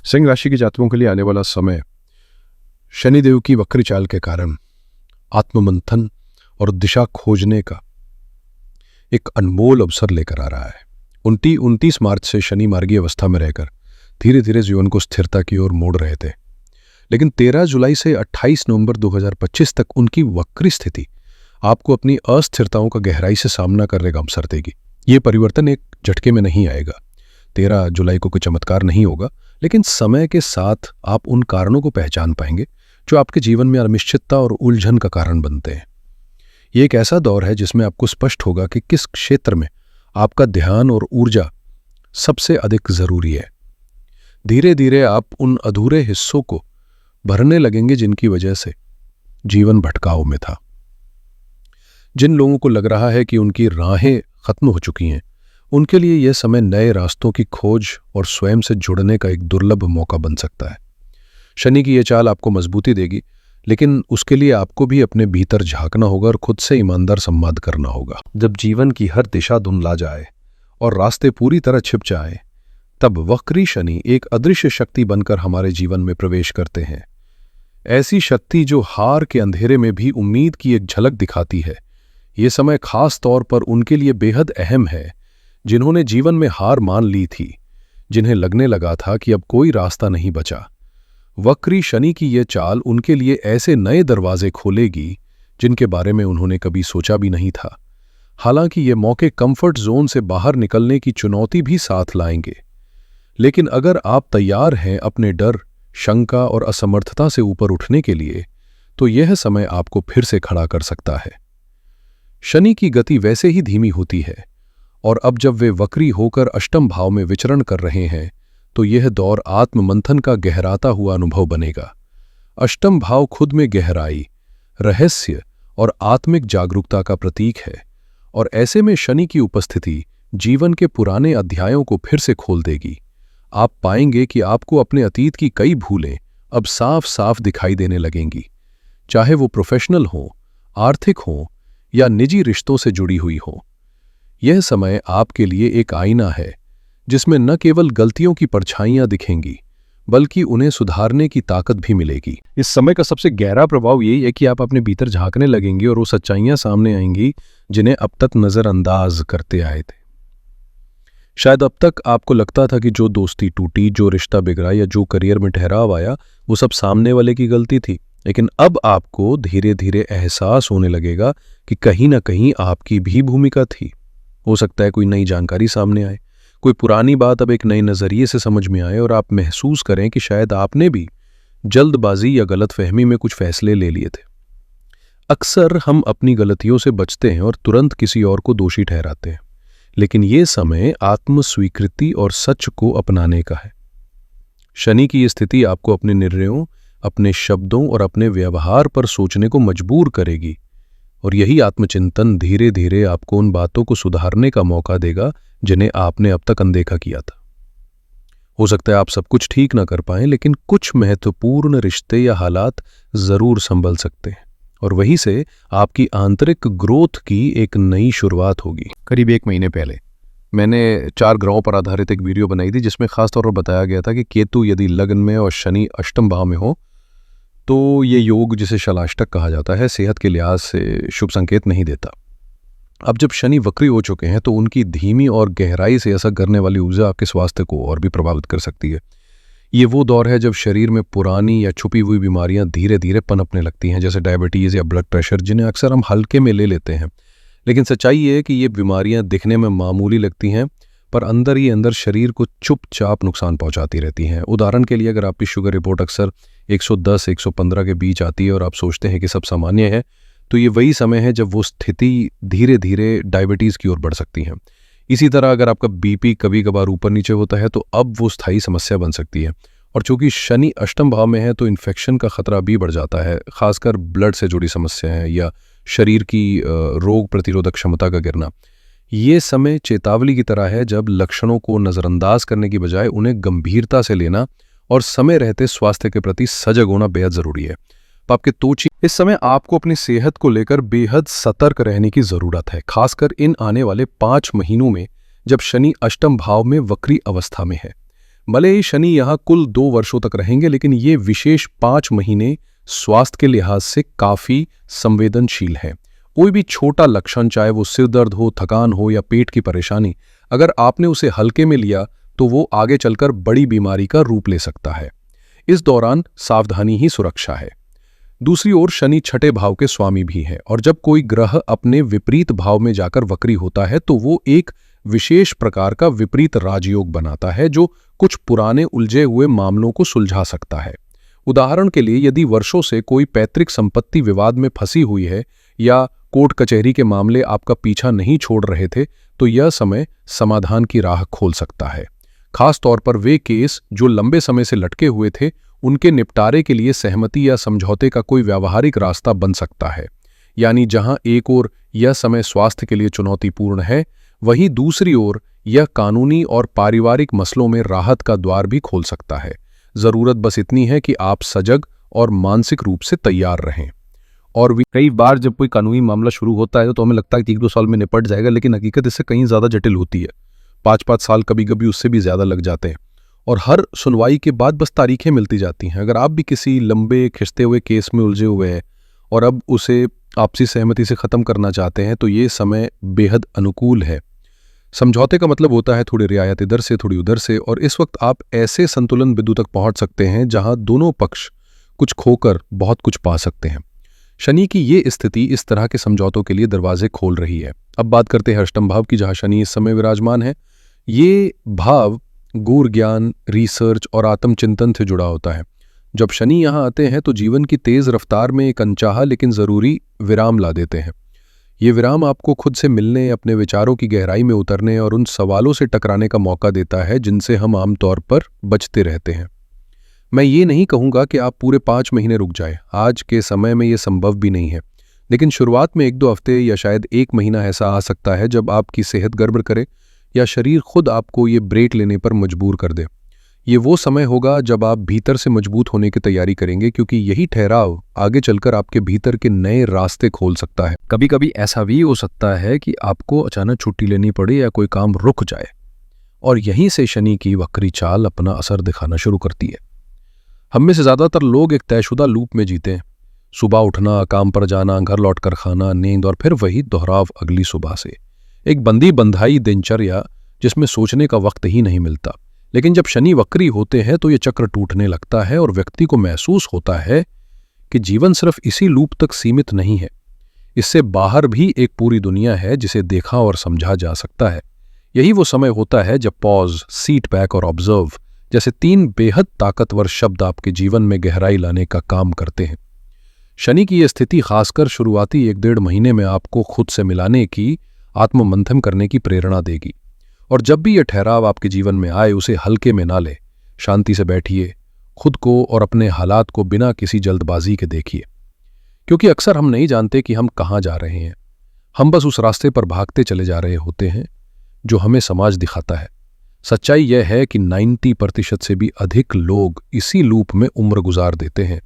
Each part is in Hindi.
सिंह राशि के जातकों के लिए आने वाला समय शनिदेव की वक्री चाल के कारण आत्ममंथन और दिशा खोजने का एक अनमोल अवसर लेकर आ रहा है। 29 मार्च से शनि मार्गी अवस्था में रहकर धीरे धीरे जीवन को स्थिरता की ओर मोड़ रहे थे, लेकिन 13 जुलाई से 28 नवंबर 2025 तक उनकी वक्री स्थिति आपको अपनी अस्थिरताओं का गहराई से सामना करने का अवसर देगी। ये परिवर्तन एक झटके में नहीं आएगा। 13 जुलाई को कोई चमत्कार नहीं होगा, लेकिन समय के साथ आप उन कारणों को पहचान पाएंगे जो आपके जीवन में अनिश्चितता और उलझन का कारण बनते हैं। ये एक ऐसा दौर है जिसमें आपको स्पष्ट होगा कि किस क्षेत्र में आपका ध्यान और ऊर्जा सबसे अधिक जरूरी है। धीरे धीरे आप उन अधूरे हिस्सों को भरने लगेंगे जिनकी वजह से जीवन भटकाव में था। जिन लोगों को लग रहा है कि उनकी राहें खत्म हो चुकी हैं, उनके लिए यह समय नए रास्तों की खोज और स्वयं से जुड़ने का एक दुर्लभ मौका बन सकता है। शनि की यह चाल आपको मजबूती देगी, लेकिन उसके लिए आपको भी अपने भीतर झांकना होगा और खुद से ईमानदार संवाद करना होगा। जब जीवन की हर दिशा धुंधला जाए और रास्ते पूरी तरह छिप जाए, तब वक्री शनि एक अदृश्य शक्ति बनकर हमारे जीवन में प्रवेश करते हैं। ऐसी शक्ति जो हार के अंधेरे में भी उम्मीद की एक झलक दिखाती है। ये समय खास तौर पर उनके लिए बेहद अहम है जिन्होंने जीवन में हार मान ली थी, जिन्हें लगने लगा था कि अब कोई रास्ता नहीं बचा। वक्री शनि की यह चाल उनके लिए ऐसे नए दरवाजे खोलेगी जिनके बारे में उन्होंने कभी सोचा भी नहीं था। हालांकि ये मौके कंफर्ट जोन से बाहर निकलने की चुनौती भी साथ लाएंगे, लेकिन अगर आप तैयार हैं अपने डर, शंका और असमर्थता से ऊपर उठने के लिए, तो यह समय आपको फिर से खड़ा कर सकता है। शनि की गति वैसे ही धीमी होती है, और अब जब वे वक्री होकर अष्टम भाव में विचरण कर रहे हैं, तो यह दौर आत्ममंथन का गहराता हुआ अनुभव बनेगा। अष्टम भाव खुद में गहराई, रहस्य और आत्मिक जागरूकता का प्रतीक है, और ऐसे में शनि की उपस्थिति जीवन के पुराने अध्यायों को फिर से खोल देगी। आप पाएंगे कि आपको अपने अतीत की कई भूलें अब साफ साफ दिखाई देने लगेंगी, चाहे वो प्रोफेशनल हो, आर्थिक हो या निजी रिश्तों से जुड़ी हुई हो। यह समय आपके लिए एक आईना है जिसमें न केवल गलतियों की परछाइयां दिखेंगी, बल्कि उन्हें सुधारने की ताकत भी मिलेगी। इस समय का सबसे गहरा प्रभाव यही है कि आप अपने भीतर झांकने लगेंगे और वो सच्चाइयां सामने आएंगी जिन्हें अब तक नजरअंदाज करते आए थे। शायद अब तक आपको लगता था कि जो दोस्ती टूटी, जो रिश्ता बिगड़ा या जो करियर में ठहराव आया, वो सब सामने वाले की गलती थी। लेकिन अब आपको धीरे धीरे एहसास होने लगेगा कि कहीं ना कहीं आपकी भी भूमिका थी। हो सकता है कोई नई जानकारी सामने आए, कोई पुरानी बात अब एक नए नजरिए से समझ में आए और आप महसूस करें कि शायद आपने भी जल्दबाजी या गलतफहमी में कुछ फैसले ले लिए थे। अक्सर हम अपनी गलतियों से बचते हैं और तुरंत किसी और को दोषी ठहराते हैं, लेकिन ये समय आत्मस्वीकृति और सच को अपनाने का है। शनि की ये स्थिति आपको अपने निर्णयों, अपने शब्दों और अपने व्यवहार पर सोचने को मजबूर करेगी, और यही आत्मचिंतन धीरे धीरे आपको उन बातों को सुधारने का मौका देगा जिन्हें आपने अब तक अनदेखा किया था। हो सकता है आप सब कुछ ठीक ना कर पाएं, लेकिन कुछ महत्वपूर्ण रिश्ते या हालात जरूर संभल सकते हैं, और वहीं से आपकी आंतरिक ग्रोथ की एक नई शुरुआत होगी। करीब 1 महीने पहले मैंने 4 ग्रहों पर आधारित एक वीडियो बनाई थी जिसमें खासतौर पर बताया गया था कि केतु यदि लग्न में और शनि अष्टम भाव में हो तो ये योग, जिसे शलाष्टक कहा जाता है, सेहत के लिहाज से शुभ संकेत नहीं देता। अब जब शनि वक्री हो चुके हैं तो उनकी धीमी और गहराई से असर करने वाली ऊर्जा आपके स्वास्थ्य को और भी प्रभावित कर सकती है। ये वो दौर है जब शरीर में पुरानी या छुपी हुई बीमारियां धीरे धीरे पनपने लगती हैं, जैसे डायबिटीज़ या ब्लड प्रेशर, जिन्हें अक्सर हम हल्के में ले लेते हैं। लेकिन सच्चाई ये है कि ये बीमारियां दिखने में मामूली लगती हैं, पर अंदर ही अंदर शरीर को चुपचाप नुकसान पहुंचाती रहती हैं। उदाहरण के लिए, अगर आपकी शुगर रिपोर्ट अक्सर 110-115 के बीच आती है और आप सोचते हैं कि सब सामान्य है, तो ये वही समय है जब वो स्थिति धीरे धीरे डायबिटीज़ की ओर बढ़ सकती है। इसी तरह अगर आपका बीपी कभी कभार ऊपर नीचे होता है तो अब वो स्थायी समस्या बन सकती है। और चूंकि शनि अष्टम भाव में है तो इन्फेक्शन का खतरा भी बढ़ जाता है, खासकर ब्लड से जुड़ी समस्याएं या शरीर की रोग प्रतिरोधक क्षमता का गिरना। ये समय चेतावनी की तरह है जब लक्षणों को नज़रअंदाज करने की बजाय उन्हें गंभीरता से लेना और समय रहते स्वास्थ्य के प्रति सजग होना बेहद ज़रूरी है। आपके तोची इस समय आपको अपनी सेहत को लेकर बेहद सतर्क रहने की ज़रूरत है, खासकर इन आने वाले 5 महीनों में जब शनि अष्टम भाव में वक्री अवस्था में है। भले ही शनि यहाँ कुल 2 वर्षों तक रहेंगे, लेकिन ये विशेष 5 महीने स्वास्थ्य के लिहाज से काफी संवेदनशील है। कोई भी छोटा लक्षण, चाहे वो सिर दर्द हो, थकान हो या पेट की परेशानी, अगर आपने उसे हल्के में लिया तो वो आगे चलकर बड़ी बीमारी का रूप ले सकता है। इस दौरान सावधानी ही सुरक्षा है। दूसरी ओर शनि छठे भाव के स्वामी भी हैं, और जब कोई ग्रह अपने विपरीत भाव में जाकर वक्री होता है तो वो एक विशेष प्रकार का विपरीत राजयोग बनाता है, जो कुछ पुराने उलझे हुए मामलों को सुलझा सकता है। उदाहरण के लिए, यदि वर्षों से कोई पैतृक संपत्ति विवाद में फंसी हुई है या कोर्ट कचहरी के मामले आपका पीछा नहीं छोड़ रहे थे, तो यह समय समाधान की राह खोल सकता है। खास तौर पर वे केस जो लंबे समय से लटके हुए थे, उनके निपटारे के लिए सहमति या समझौते का कोई व्यावहारिक रास्ता बन सकता है। यानी जहां एक ओर यह समय स्वास्थ्य के लिए चुनौतीपूर्ण है, वहीं दूसरी ओर यह कानूनी और पारिवारिक मसलों में राहत का द्वार भी खोल सकता है। जरूरत बस इतनी है कि आप सजग और मानसिक रूप से तैयार रहें। और कई बार जब कोई कानूनी मामला शुरू होता है तो हमें लगता है कि 1-2 साल में निपट जाएगा, लेकिन हकीकत इससे कहीं ज़्यादा जटिल होती है। 5-5 साल, कभी कभी उससे भी ज़्यादा लग जाते हैं, और हर सुनवाई के बाद बस तारीखें मिलती जाती हैं। अगर आप भी किसी लंबे खिंचते हुए केस में उलझे हुए हैं और अब उसे आपसी सहमति से ख़त्म करना चाहते हैं, तो ये समय बेहद अनुकूल है। समझौते का मतलब होता है थोड़ी रियायत इधर से, थोड़ी उधर से, और इस वक्त आप ऐसे संतुलन बिंदु तक पहुंच सकते हैं जहां दोनों पक्ष कुछ खोकर बहुत कुछ पा सकते हैं। शनि की ये स्थिति इस तरह के समझौतों के लिए दरवाजे खोल रही है। अब बात करते हैं अष्टम भाव की, जहां शनि इस समय विराजमान है। ये भाव गूढ़ ज्ञान, रिसर्च और आत्मचिंतन से जुड़ा होता है। जब शनि यहाँ आते हैं तो जीवन की तेज रफ्तार में एक अनचाहा लेकिन जरूरी विराम ला देते हैं। ये विराम आपको खुद से मिलने, अपने विचारों की गहराई में उतरने और उन सवालों से टकराने का मौका देता है जिनसे हम आमतौर पर बचते रहते हैं। मैं ये नहीं कहूँगा कि आप पूरे 5 महीने रुक जाए, आज के समय में ये संभव भी नहीं है, लेकिन शुरुआत में 1-2 हफ्ते या शायद 1 महीना ऐसा आ सकता है जब आपकी सेहत गड़बड़ करे या शरीर खुद आपको ये ब्रेक लेने पर मजबूर कर दे। ये वो समय होगा जब आप भीतर से मजबूत होने की तैयारी करेंगे, क्योंकि यही ठहराव आगे चलकर आपके भीतर के नए रास्ते खोल सकता है। कभी कभी ऐसा भी हो सकता है कि आपको अचानक छुट्टी लेनी पड़े या कोई काम रुक जाए, और यहीं से शनि की वक्री चाल अपना असर दिखाना शुरू करती है। हम में से ज़्यादातर लोग एक तयशुदा लूप में जीते हैं। सुबह उठना, काम पर जाना, घर लौटकर खाना, नींद, और फिर वही दोहराव अगली सुबह से। एक बंदी बंधाई दिनचर्या जिसमें सोचने का वक्त ही नहीं मिलता। लेकिन जब शनि वक्री होते हैं तो ये चक्र टूटने लगता है और व्यक्ति को महसूस होता है कि जीवन सिर्फ इसी लूप तक सीमित नहीं है। इससे बाहर भी एक पूरी दुनिया है जिसे देखा और समझा जा सकता है। यही वो समय होता है जब पॉज, सीट बैक और ऑब्जर्व जैसे 3 बेहद ताकतवर शब्द आपके जीवन में गहराई लाने का काम करते हैं। शनि की यह स्थिति खासकर शुरुआती 1-1.5 महीने में आपको खुद से मिलाने की, आत्ममंथन करने की प्रेरणा देगी। और जब भी यह ठहराव आपके जीवन में आए, उसे हल्के में ना ले। शांति से बैठिए, खुद को और अपने हालात को बिना किसी जल्दबाजी के देखिए, क्योंकि अक्सर हम नहीं जानते कि हम कहाँ जा रहे हैं। हम बस उस रास्ते पर भागते चले जा रहे होते हैं जो हमें समाज दिखाता है। सच्चाई यह है कि 90% से भी अधिक लोग इसी लूप में उम्र गुजार देते हैं,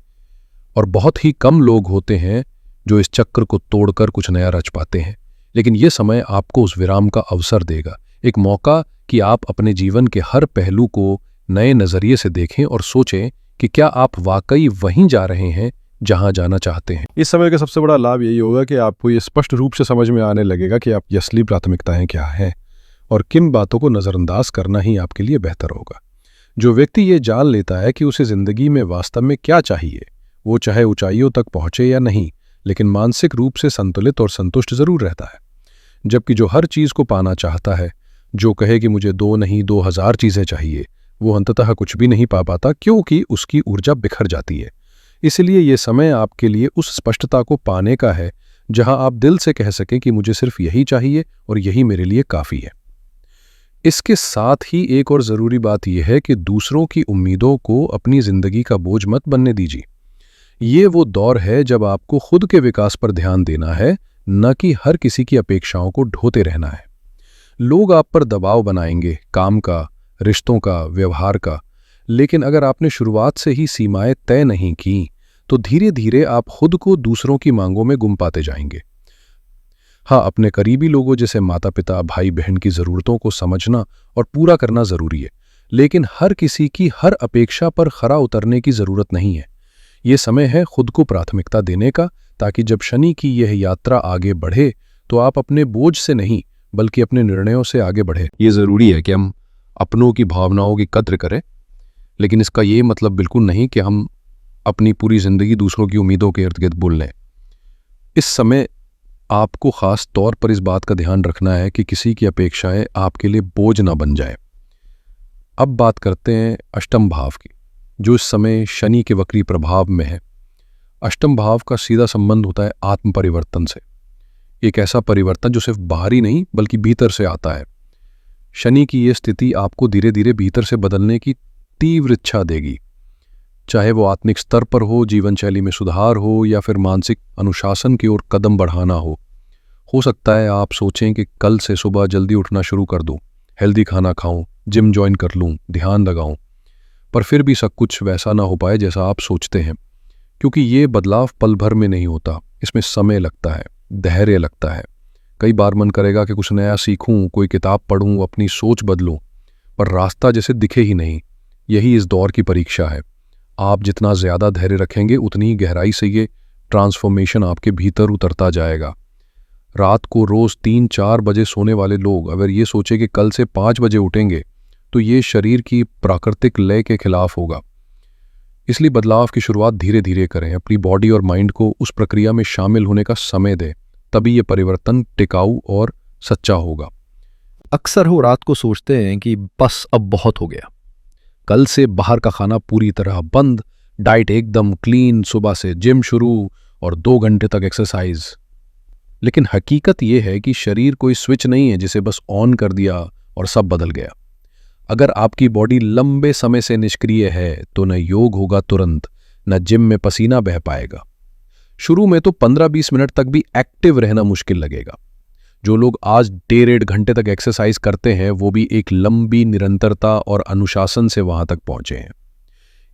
और बहुत ही कम लोग होते हैं जो इस चक्र को तोड़कर कुछ नया रच पाते हैं। लेकिन यह समय आपको उस विराम का अवसर देगा, एक मौका कि आप अपने जीवन के हर पहलू को नए नजरिए से देखें और सोचें कि क्या आप वाकई वहीं जा रहे हैं जहां जाना चाहते हैं। इस समय का सबसे बड़ा लाभ यही होगा कि आपको ये स्पष्ट रूप से समझ में आने लगेगा कि आपकी असली प्राथमिकताएं क्या हैं और किन बातों को नज़रअंदाज करना ही आपके लिए बेहतर होगा। जो व्यक्ति ये जान लेता है कि उसे जिंदगी में वास्तव में क्या चाहिए, वो चाहे ऊंचाइयों तक पहुंचे या नहीं, लेकिन मानसिक रूप से संतुलित और संतुष्ट जरूर रहता है। जबकि जो हर चीज को पाना चाहता है, जो कहे कि मुझे 2 नहीं 2000 चीजें चाहिए, वो अंततः कुछ भी नहीं पा पाता, क्योंकि उसकी ऊर्जा बिखर जाती है। इसलिए ये समय आपके लिए उस स्पष्टता को पाने का है जहां आप दिल से कह सकें कि मुझे सिर्फ यही चाहिए और यही मेरे लिए काफी है। इसके साथ ही एक और जरूरी बात यह है कि दूसरों की उम्मीदों को अपनी जिंदगी का बोझ मत बनने दीजिए। ये वो दौर है जब आपको खुद के विकास पर ध्यान देना है, न कि हर किसी की अपेक्षाओं को ढोते रहना है। लोग आप पर दबाव बनाएंगे, काम का, रिश्तों का, व्यवहार का, लेकिन अगर आपने शुरुआत से ही सीमाएं तय नहीं की तो धीरे धीरे आप खुद को दूसरों की मांगों में गुम पाते जाएंगे। हाँ, अपने करीबी लोगों जैसे माता पिता, भाई बहन की ज़रूरतों को समझना और पूरा करना ज़रूरी है, लेकिन हर किसी की हर अपेक्षा पर खरा उतरने की जरूरत नहीं है। ये समय है खुद को प्राथमिकता देने का, ताकि जब शनि की यह यात्रा आगे बढ़े तो आप अपने बोझ से नहीं बल्कि अपने निर्णयों से आगे बढ़े। ये जरूरी है कि हम अपनों की भावनाओं की कद्र करें, लेकिन इसका ये मतलब बिल्कुल नहीं कि हम अपनी पूरी जिंदगी दूसरों की उम्मीदों के इर्द गिर्द बुल लें। इस समय आपको खास तौर पर इस बात का ध्यान रखना है कि किसी की अपेक्षाएं आपके लिए बोझ ना बन जाए। अब बात करते हैं अष्टम भाव की, जो इस समय शनि के वक्री प्रभाव में है। अष्टम भाव का सीधा संबंध होता है आत्म परिवर्तन से। एक ऐसा परिवर्तन जो सिर्फ बाहरी नहीं बल्कि भीतर से आता है। शनि की यह स्थिति आपको धीरे धीरे भीतर से बदलने की तीव्र इच्छा देगी, चाहे वो आत्मिक स्तर पर हो, जीवन शैली में सुधार हो, या फिर मानसिक अनुशासन की ओर कदम बढ़ाना हो सकता है आप सोचें कि कल से सुबह जल्दी उठना शुरू कर दूं, हेल्दी खाना खाऊं, जिम ज्वाइन कर लूं, ध्यान लगाऊं, पर फिर भी सब कुछ वैसा ना हो पाए जैसा आप सोचते हैं, क्योंकि ये बदलाव पल भर में नहीं होता। इसमें समय लगता है, धैर्य लगता है। कई बार मन करेगा कि कुछ नया सीखूं, कोई किताब पढ़ूं, अपनी सोच बदलूं, पर रास्ता जैसे दिखे ही नहीं। यही इस दौर की परीक्षा है। आप जितना ज्यादा धैर्य रखेंगे उतनी ही गहराई से ये ट्रांसफॉर्मेशन आपके भीतर उतरता जाएगा। रात को रोज 3-4 बजे सोने वाले लोग अगर ये सोचे कि कल से 5 बजे उठेंगे तो ये शरीर की प्राकृतिक लय के खिलाफ होगा। इसलिए बदलाव की शुरुआत धीरे धीरे करें, अपनी बॉडी और माइंड को उस प्रक्रिया में शामिल होने का समय दें, तभी ये परिवर्तन टिकाऊ और सच्चा होगा। अक्सर वो रात को सोचते हैं कि बस अब बहुत हो गया, कल से बाहर का खाना पूरी तरह बंद, डाइट एकदम क्लीन, सुबह से जिम शुरू और 2 घंटे तक एक्सरसाइज। लेकिन हकीकत यह है कि शरीर कोई स्विच नहीं है जिसे बस ऑन कर दिया और सब बदल गया। अगर आपकी बॉडी लंबे समय से निष्क्रिय है तो न योग होगा तुरंत, न जिम में पसीना बह पाएगा। शुरू में तो 15-20 मिनट तक भी एक्टिव रहना मुश्किल लगेगा। जो लोग आज 1.5 घंटे तक एक्सरसाइज करते हैं वो भी एक लंबी निरंतरता और अनुशासन से वहां तक पहुंचे हैं।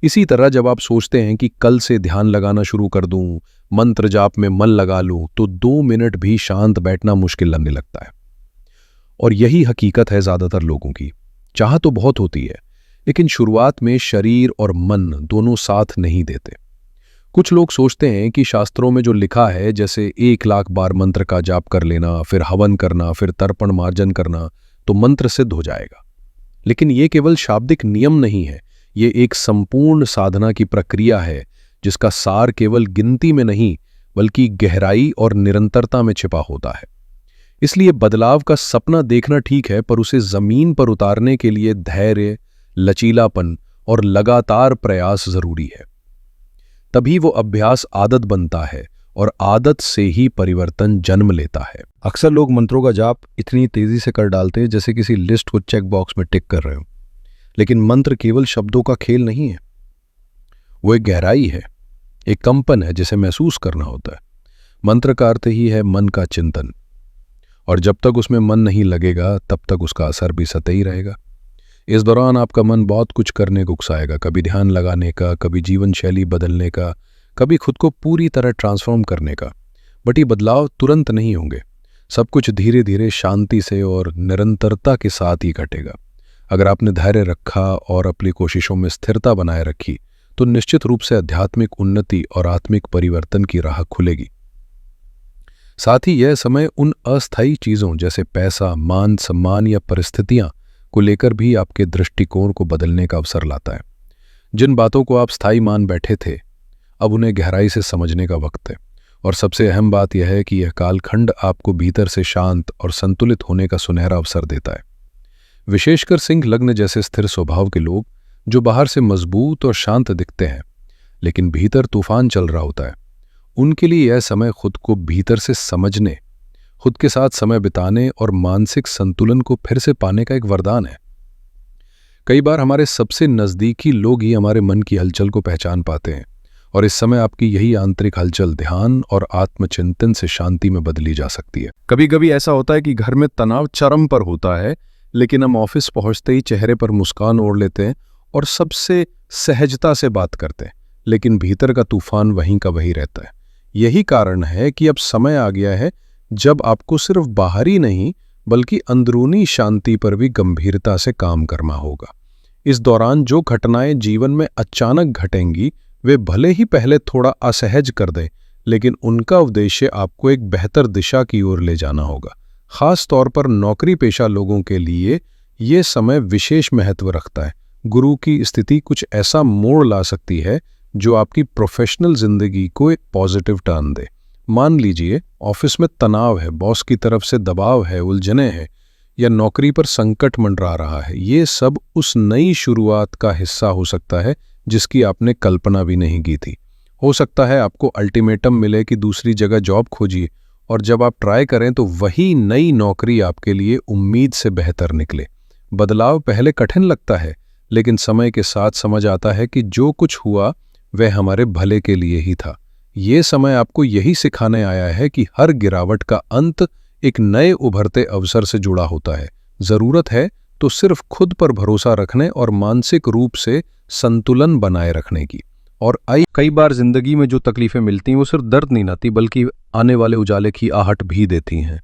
इसी तरह जब आप सोचते हैं कि कल से ध्यान लगाना शुरू कर दूं, मंत्र जाप में मन लगा लूं, तो 2 मिनट भी शांत बैठना मुश्किल लगने लगता है। और यही हकीकत है ज्यादातर लोगों की। चाह तो बहुत होती है, लेकिन शुरुआत में शरीर और मन दोनों साथ नहीं देते। कुछ लोग सोचते हैं कि शास्त्रों में जो लिखा है, जैसे 1 लाख बार मंत्र का जाप कर लेना, फिर हवन करना, फिर तर्पण मार्जन करना, तो मंत्र सिद्ध हो जाएगा। लेकिन ये केवल शाब्दिक नियम नहीं है, ये एक संपूर्ण साधना की प्रक्रिया है जिसका सार केवल गिनती में नहीं बल्कि गहराई और निरंतरता में छिपा होता है। इसलिए बदलाव का सपना देखना ठीक है, पर उसे जमीन पर उतारने के लिए धैर्य, लचीलापन और लगातार प्रयास जरूरी है। तभी वो अभ्यास आदत बनता है और आदत से ही परिवर्तन जन्म लेता है। अक्सर लोग मंत्रों का जाप इतनी तेजी से कर डालते हैं जैसे किसी लिस्ट को चेक बॉक्स में टिक कर रहे हो। लेकिन मंत्र केवल शब्दों का खेल नहीं है, वो एक गहराई है, एक कंपन है जिसे महसूस करना होता है। मंत्र का अर्थ ही है मन का चिंतन, और जब तक उसमें मन नहीं लगेगा तब तक उसका असर भी सतही रहेगा। इस दौरान आपका मन बहुत कुछ करने को उकसाएगा, कभी ध्यान लगाने का, कभी जीवन शैली बदलने का, कभी खुद को पूरी तरह ट्रांसफॉर्म करने का। बट ये बदलाव तुरंत नहीं होंगे, सब कुछ धीरे धीरे शांति से और निरंतरता के साथ ही घटेगा। अगर आपने धैर्य रखा और अपनी कोशिशों में स्थिरता बनाए रखी तो निश्चित रूप से आध्यात्मिक उन्नति और आत्मिक परिवर्तन की राह खुलेगी। साथ ही यह समय उन अस्थायी चीजों जैसे पैसा, मान सम्मान या परिस्थितियां को लेकर भी आपके दृष्टिकोण को बदलने का अवसर लाता है। जिन बातों को आप स्थायी मान बैठे थे, अब उन्हें गहराई से समझने का वक्त है। और सबसे अहम बात यह है कि यह कालखंड आपको भीतर से शांत और संतुलित होने का सुनहरा अवसर देता है। विशेषकर सिंह लग्न जैसे स्थिर स्वभाव के लोग, जो बाहर से मजबूत और शांत दिखते हैं लेकिन भीतर तूफान चल रहा होता है, उनके लिए यह समय खुद को भीतर से समझने, खुद के साथ समय बिताने और मानसिक संतुलन को फिर से पाने का एक वरदान है। कई बार हमारे सबसे नजदीकी लोग ही हमारे मन की हलचल को पहचान पाते हैं, और इस समय आपकी यही आंतरिक हलचल ध्यान और आत्मचिंतन से शांति में बदली जा सकती है। कभी कभी ऐसा होता है कि घर में तनाव चरम पर होता है, लेकिन हम ऑफिस पहुंचते ही चेहरे पर मुस्कान ओढ़ लेते हैं और सबसे सहजता से बात करते हैं, लेकिन भीतर का तूफान वहीं का वहीं रहता है। यही कारण है कि अब समय आ गया है जब आपको सिर्फ बाहरी नहीं बल्कि अंदरूनी शांति पर भी गंभीरता से काम करना होगा। इस दौरान जो घटनाएं जीवन में अचानक घटेंगी वे भले ही पहले थोड़ा असहज कर दें, लेकिन उनका उद्देश्य आपको एक बेहतर दिशा की ओर ले जाना होगा। खास तौर पर नौकरी पेशा लोगों के लिए ये समय विशेष महत्व रखता है। गुरु की स्थिति कुछ ऐसा मोड़ ला सकती है जो आपकी प्रोफेशनल जिंदगी को एक पॉजिटिव टर्न दे। मान लीजिए ऑफिस में तनाव है, बॉस की तरफ से दबाव है, उलझने हैं या नौकरी पर संकट मंडरा रहा है। ये सब उस नई शुरुआत का हिस्सा हो सकता है जिसकी आपने कल्पना भी नहीं की थी। हो सकता है आपको अल्टीमेटम मिले कि दूसरी जगह जॉब खोजिए, और जब आप ट्राई करें तो वही नई नौकरी आपके लिए उम्मीद से बेहतर निकले। बदलाव पहले कठिन लगता है, लेकिन समय के साथ समझ आता है कि जो कुछ हुआ वह हमारे भले के लिए ही था। ये समय आपको यही सिखाने आया है कि हर गिरावट का अंत एक नए उभरते अवसर से जुड़ा होता है। जरूरत है तो सिर्फ खुद पर भरोसा रखने और मानसिक रूप से संतुलन बनाए रखने की। और कई बार जिंदगी में जो तकलीफें मिलती हैं वो सिर्फ दर्द नहीं लाती, बल्कि आने वाले उजाले की आहट भी देती हैं।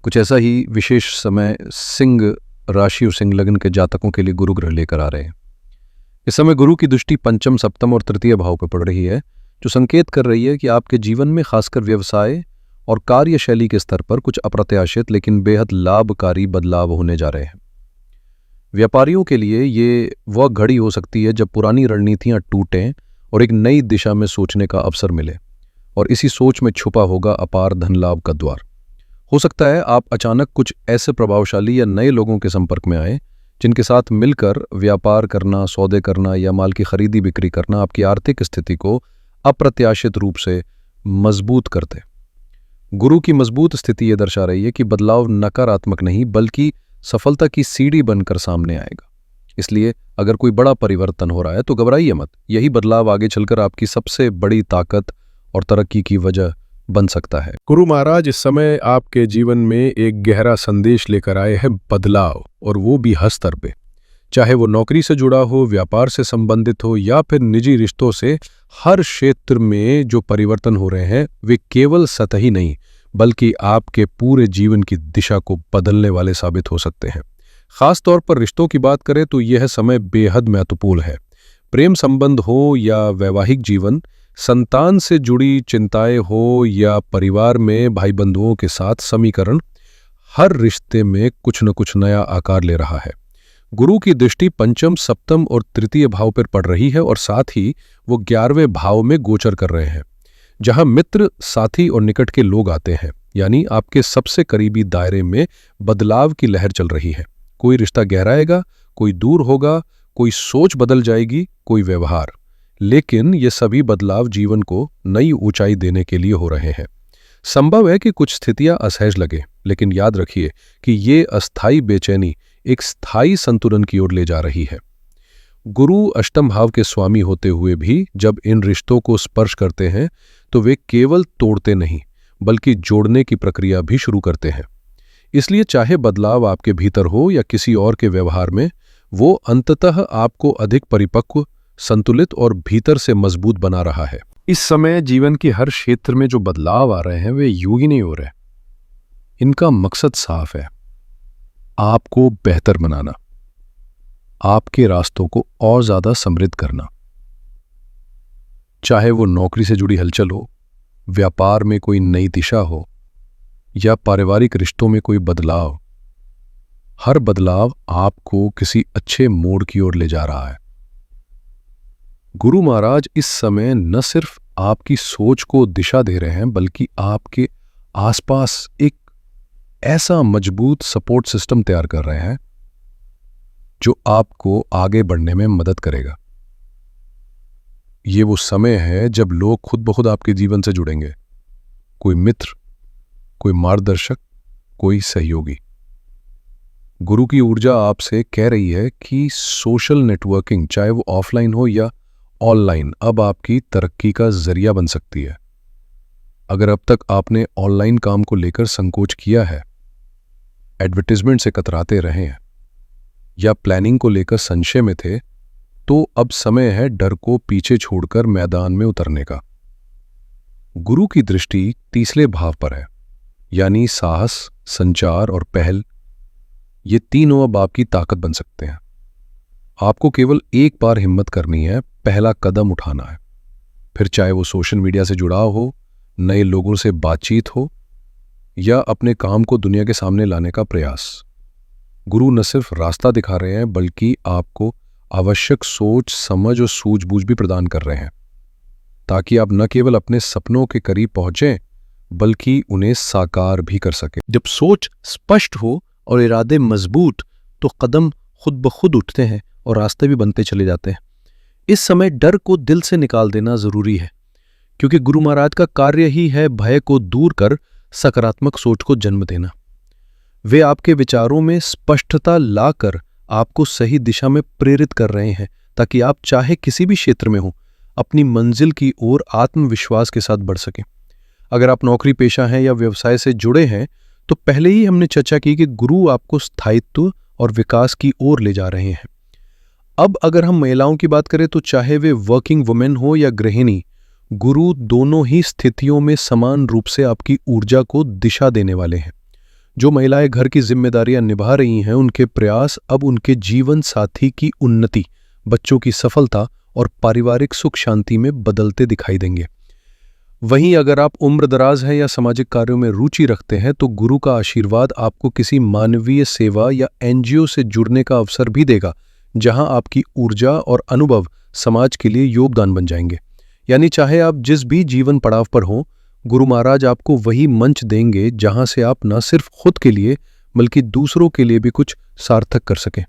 कुछ ऐसा ही विशेष समय सिंह राशि और सिंह लग्न के जातकों के लिए गुरु ग्रह लेकर आ रहे हैं। इस समय गुरु की दृष्टि पंचम, सप्तम और तृतीय भाव पर पड़ रही है, जो संकेत कर रही है कि आपके जीवन में खासकर व्यवसाय और कार्यशैली के स्तर पर कुछ अप्रत्याशित लेकिन बेहद लाभकारी बदलाव होने जा रहे हैं। व्यापारियों के लिए ये वह घड़ी हो सकती है जब पुरानी रणनीतियां टूटें और एक नई दिशा में सोचने का अवसर मिले, और इसी सोच में छुपा होगा अपार धन लाभ का द्वार। हो सकता है आप अचानक कुछ ऐसे प्रभावशाली या नए लोगों के संपर्क में आए जिनके साथ मिलकर व्यापार करना, सौदे करना या माल की खरीदी बिक्री करना आपकी आर्थिक स्थिति को अप्रत्याशित रूप से मजबूत करते। गुरु की मजबूत स्थिति यह दर्शा रही है कि बदलाव नकारात्मक नहीं बल्कि सफलता की सीढ़ी बनकर सामने आएगा। इसलिए अगर कोई बड़ा परिवर्तन हो रहा है तो घबराइए मत। यही बदलाव आगे चलकर आपकी सबसे बड़ी ताकत और तरक्की की वजह बन सकता है। गुरु महाराज इस समय आपके जीवन में एक गहरा संदेश लेकर आए हैं, बदलाव, और वो भी हर स्तर पे। चाहे वो नौकरी से जुड़ा हो, व्यापार से संबंधित हो या फिर निजी रिश्तों से, हर क्षेत्र में जो परिवर्तन हो रहे हैं वे केवल सतही नहीं बल्कि आपके पूरे जीवन की दिशा को बदलने वाले साबित हो सकते हैं। खास तौर पर रिश्तों की बात करें तो यह समय बेहद महत्वपूर्ण है। प्रेम संबंध हो या वैवाहिक जीवन, संतान से जुड़ी चिंताएं हो या परिवार में भाई बंधुओं के साथ समीकरण, हर रिश्ते में कुछ न कुछ नया आकार ले रहा है। गुरु की दृष्टि पंचम, सप्तम और तृतीय भाव पर पड़ रही है और साथ ही वो 11वें भाव में गोचर कर रहे हैं, जहां मित्र, साथी और निकट के लोग आते हैं। यानी आपके सबसे करीबी दायरे में बदलाव की लहर चल रही है। कोई रिश्ता गहराएगा, कोई दूर होगा, कोई सोच बदल जाएगी, कोई व्यवहार। लेकिन ये सभी बदलाव जीवन को नई ऊंचाई देने के लिए हो रहे हैं। संभव है कि कुछ स्थितियां असहज लगे, लेकिन याद रखिए कि ये अस्थायी बेचैनी एक स्थायी संतुलन की ओर ले जा रही है। गुरु अष्टम भाव के स्वामी होते हुए भी जब इन रिश्तों को स्पर्श करते हैं तो वे केवल तोड़ते नहीं बल्कि जोड़ने की प्रक्रिया भी शुरू करते हैं। इसलिए चाहे बदलाव आपके भीतर हो या किसी और के व्यवहार में, वो अंततः आपको अधिक परिपक्व, संतुलित और भीतर से मजबूत बना रहा है। इस समय जीवन के हर क्षेत्र में जो बदलाव आ रहे हैं वे यूं ही नहीं हो रहे। इनका मकसद साफ है, आपको बेहतर बनाना, आपके रास्तों को और ज्यादा समृद्ध करना। चाहे वो नौकरी से जुड़ी हलचल हो, व्यापार में कोई नई दिशा हो या पारिवारिक रिश्तों में कोई बदलाव, हर बदलाव आपको किसी अच्छे मोड़ की ओर ले जा रहा है। गुरु महाराज इस समय न सिर्फ आपकी सोच को दिशा दे रहे हैं बल्कि आपके आसपास एक ऐसा मजबूत सपोर्ट सिस्टम तैयार कर रहे हैं जो आपको आगे बढ़ने में मदद करेगा। ये वो समय है जब लोग खुद ब खुद आपके जीवन से जुड़ेंगे। कोई मित्र, कोई मार्गदर्शक, कोई सहयोगी। गुरु की ऊर्जा आपसे कह रही है कि सोशल नेटवर्किंग, चाहे वो ऑफलाइन हो या ऑनलाइन, अब आपकी तरक्की का जरिया बन सकती है। अगर अब तक आपने ऑनलाइन काम को लेकर संकोच किया है, एडवर्टाइजमेंट से कतराते रहे हैं या प्लानिंग को लेकर संशय में थे, तो अब समय है डर को पीछे छोड़कर मैदान में उतरने का। गुरु की दृष्टि तीसरे भाव पर है, यानी साहस, संचार और पहल। ये तीनों अब आपकी ताकत बन सकते हैं। आपको केवल एक बार हिम्मत करनी है, पहला कदम उठाना है। फिर चाहे वो सोशल मीडिया से जुड़ाव हो, नए लोगों से बातचीत हो या अपने काम को दुनिया के सामने लाने का प्रयास। गुरु न सिर्फ रास्ता दिखा रहे हैं बल्कि आपको आवश्यक सोच, समझ और सूझबूझ भी प्रदान कर रहे हैं, ताकि आप न केवल अपने सपनों के करीब पहुंचें बल्कि उन्हें साकार भी कर सकें। जब सोच स्पष्ट हो और इरादे मजबूत, तो कदम खुद ब खुद उठते हैं और रास्ते भी बनते चले जाते हैं। इस समय डर को दिल से निकाल देना जरूरी है, क्योंकि गुरु महाराज का कार्य ही है भय को दूर कर सकारात्मक सोच को जन्म देना। वे आपके विचारों में स्पष्टता लाकर आपको सही दिशा में प्रेरित कर रहे हैं, ताकि आप चाहे किसी भी क्षेत्र में हो, अपनी मंजिल की ओर आत्मविश्वास के साथ बढ़ सकें। अगर आप नौकरी पेशा हैं या व्यवसाय से जुड़े हैं, तो पहले ही हमने चर्चा की कि गुरु आपको स्थायित्व और विकास की ओर ले जा रहे हैं। अब अगर हम महिलाओं की बात करें, तो चाहे वे वर्किंग वुमेन हो या गृहिणी, गुरु दोनों ही स्थितियों में समान रूप से आपकी ऊर्जा को दिशा देने वाले हैं। जो महिलाएं घर की जिम्मेदारियां निभा रही हैं, उनके प्रयास अब उनके जीवन साथी की उन्नति, बच्चों की सफलता और पारिवारिक सुख शांति में बदलते दिखाई देंगे। वहीं अगर आप उम्रदराज हैं या सामाजिक कार्यों में रुचि रखते हैं, तो गुरु का आशीर्वाद आपको किसी मानवीय सेवा या एनजीओ से जुड़ने का अवसर भी देगा, जहां आपकी ऊर्जा और अनुभव समाज के लिए योगदान बन जाएंगे। यानी चाहे आप जिस भी जीवन पड़ाव पर हों, गुरु महाराज आपको वही मंच देंगे जहां से आप न सिर्फ खुद के लिए बल्कि दूसरों के लिए भी कुछ सार्थक कर सकें।